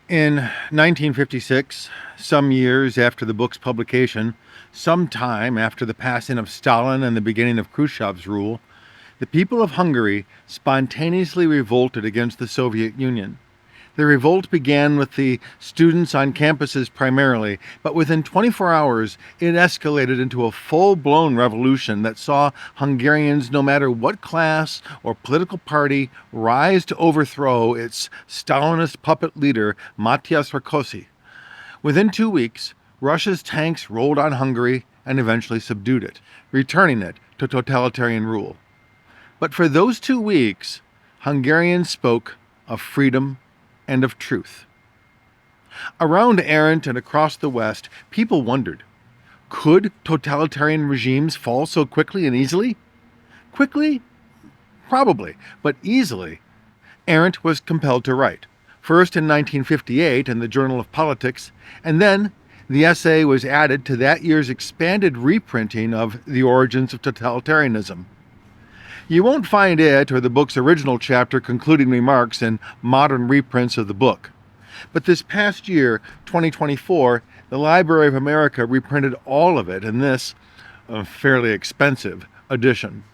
In 1956, some years after the book's publication, sometime after the passing of Stalin and the beginning of Khrushchev's rule, the people of Hungary spontaneously revolted against the Soviet Union. The revolt began with the students on campuses primarily, but within 24 hours it escalated into a full-blown revolution that saw Hungarians, no matter what class or political party, rise to overthrow its Stalinist puppet leader, Matthias Rákosi. Within 2 weeks, Russia's tanks rolled on Hungary and eventually subdued it, returning it to totalitarian rule. But for those 2 weeks, Hungarians spoke of freedom and of truth. Around Arendt and across the West, people wondered, could totalitarian regimes fall so quickly and easily? Quickly? Probably, but easily. Arendt was compelled to write, first in 1958 in the Journal of Politics, and then the essay was added to that year's expanded reprinting of The Origins of Totalitarianism. You won't find it or the book's original chapter concluding remarks in modern reprints of the book. But this past year, 2024, the Library of America reprinted all of it in this fairly expensive edition.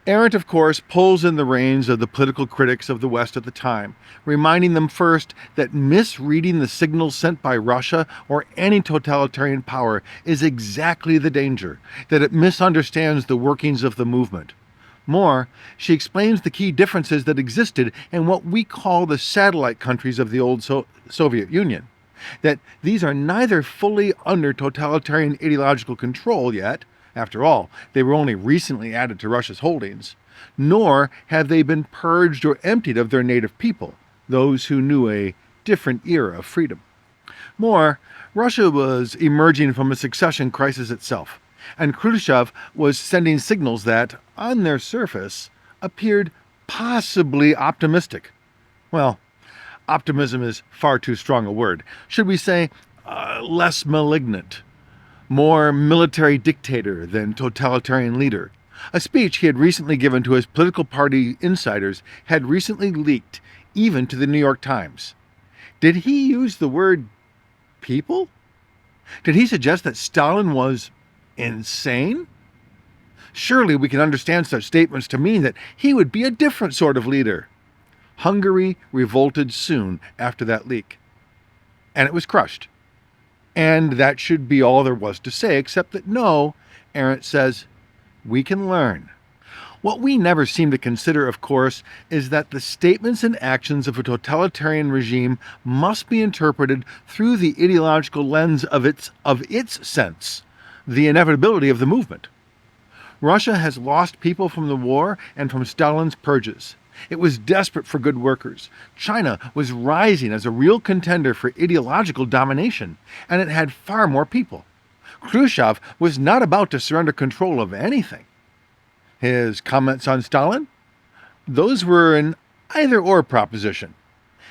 Arendt, of course, pulls in the reins of the political critics of the West at the time, reminding them first that misreading the signals sent by Russia or any totalitarian power is exactly the danger, that it misunderstands the workings of the movement. More, she explains the key differences that existed in what we call the satellite countries of the old Soviet Union, that these are neither fully under totalitarian ideological control yet, after all, they were only recently added to Russia's holdings, nor have they been purged or emptied of their native people, those who knew a different era of freedom. More, Russia was emerging from a succession crisis itself, and Khrushchev was sending signals that, on their surface, appeared possibly optimistic. Well, optimism is far too strong a word. Should we say, less malignant? More military dictator than totalitarian leader. A speech he had recently given to his political party insiders had recently leaked, even to the New York Times. Did he use the word people? Did he suggest that Stalin was insane? Surely we can understand such statements to mean that he would be a different sort of leader. Hungary revolted soon after that leak, and it was crushed. And that should be all there was to say, except that no, Arendt says, we can learn. What we never seem to consider, of course, is that the statements and actions of a totalitarian regime must be interpreted through the ideological lens of its sense, the inevitability of the movement. Russia has lost people from the war and from Stalin's purges. It was desperate for good workers. China was rising as a real contender for ideological domination, and it had far more people. Khrushchev was not about to surrender control of anything. His comments on Stalin? Those were an either-or proposition.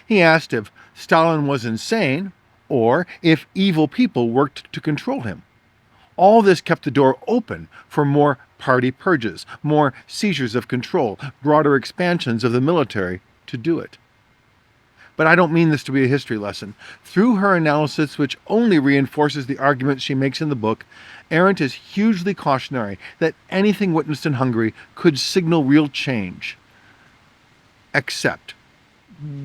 He asked if Stalin was insane or if evil people worked to control him. All this kept the door open for more party purges, more seizures of control, broader expansions of the military to do it. But I don't mean this to be a history lesson. Through her analysis, which only reinforces the arguments she makes in the book, Arendt is hugely cautionary that anything witnessed in Hungary could signal real change. Except,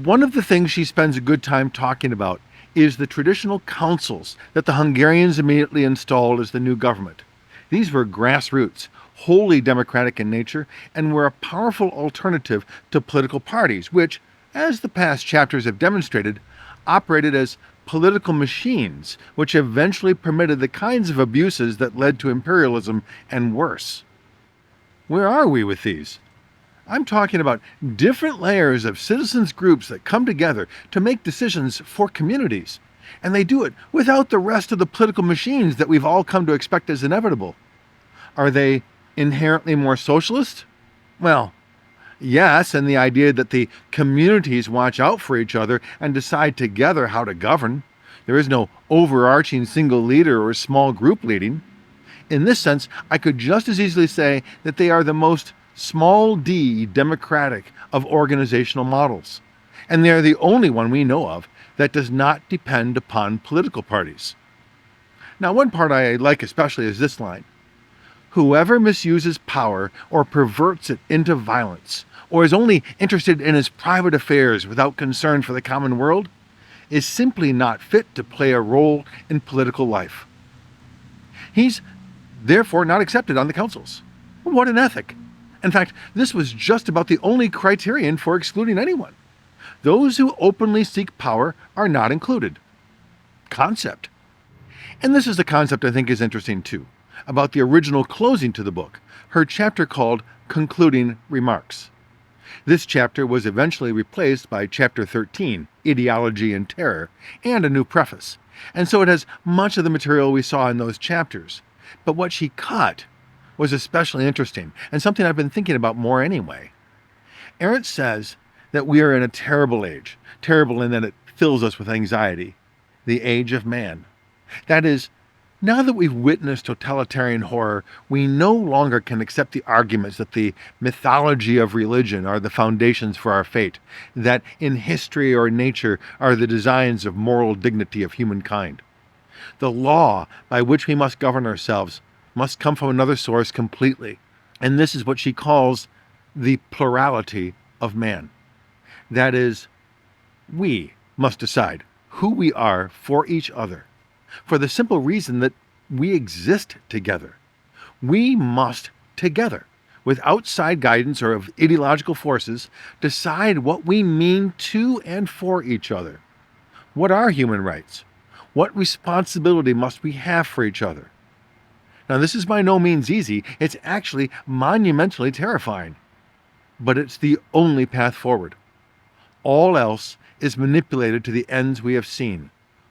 one of the things she spends a good time talking about is the traditional councils that the Hungarians immediately installed as the new government. These were grassroots, wholly democratic in nature, and were a powerful alternative to political parties, which, as the past chapters have demonstrated, operated as political machines, which eventually permitted the kinds of abuses that led to imperialism and worse. Where are we with these? I'm talking about different layers of citizens' groups that come together to make decisions for communities. And they do it without the rest of the political machines that we've all come to expect as inevitable. Are they inherently more socialist? Well, yes, and the idea that the communities watch out for each other and decide together how to govern. There is no overarching single leader or small group leading. In this sense, I could just as easily say that they are the most small d democratic of organizational models. and they are the only one we know of that does not depend upon political parties. Now, one part I like especially is this line: whoever misuses power or perverts it into violence, or is only interested in his private affairs without concern for the common world, is simply not fit to play a role in political life. He's therefore not accepted on the councils. What an ethic! In fact, this was just about the only criterion for excluding anyone. Those who openly seek power are not included. Concept. And this is a concept I think is interesting too, about the original closing to the book, her chapter called Concluding Remarks. This chapter was eventually replaced by Chapter 13, Ideology and Terror, and a new preface, and so it has much of the material we saw in those chapters. But what she cut was especially interesting, and something I've been thinking about more anyway. Arendt says that we are in a terrible age, terrible in that it fills us with anxiety, the age of man. That is, now that we've witnessed totalitarian horror, we no longer can accept the arguments that the mythology of religion are the foundations for our fate, that in history or nature are the designs of moral dignity of humankind. The law by which we must govern ourselves must come from another source completely, and this is what she calls the plurality of man. That is, we must decide who we are for each other, for the simple reason that we exist together. We must together, with outside guidance or of ideological forces, decide what we mean to and for each other. What are human rights? What responsibility must we have for each other? Now, this is by no means easy. It's actually monumentally terrifying. But it's the only path forward. All else is manipulated to the ends we have seen.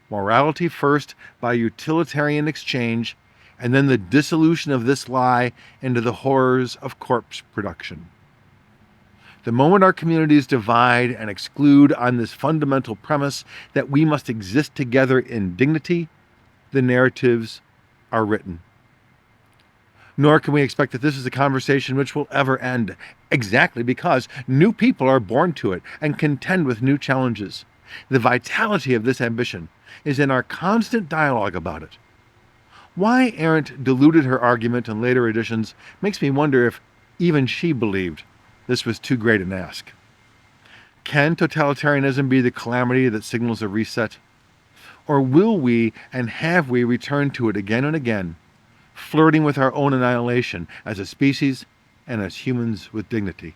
Morality first by utilitarian exchange, and then the dissolution of this lie into the horrors of corpse production. The moment our communities divide and exclude on this fundamental premise that we must exist together in dignity, the narratives are written. Nor can we expect that this is a conversation which will ever end, exactly because new people are born to it and contend with new challenges. The vitality of this ambition is in our constant dialogue about it. Why Arendt diluted her argument in later editions makes me wonder if even she believed this was too great an ask. Can totalitarianism be the calamity that signals a reset? Or will we and have we returned to it again and again, flirting with our own annihilation as a species and as humans with dignity?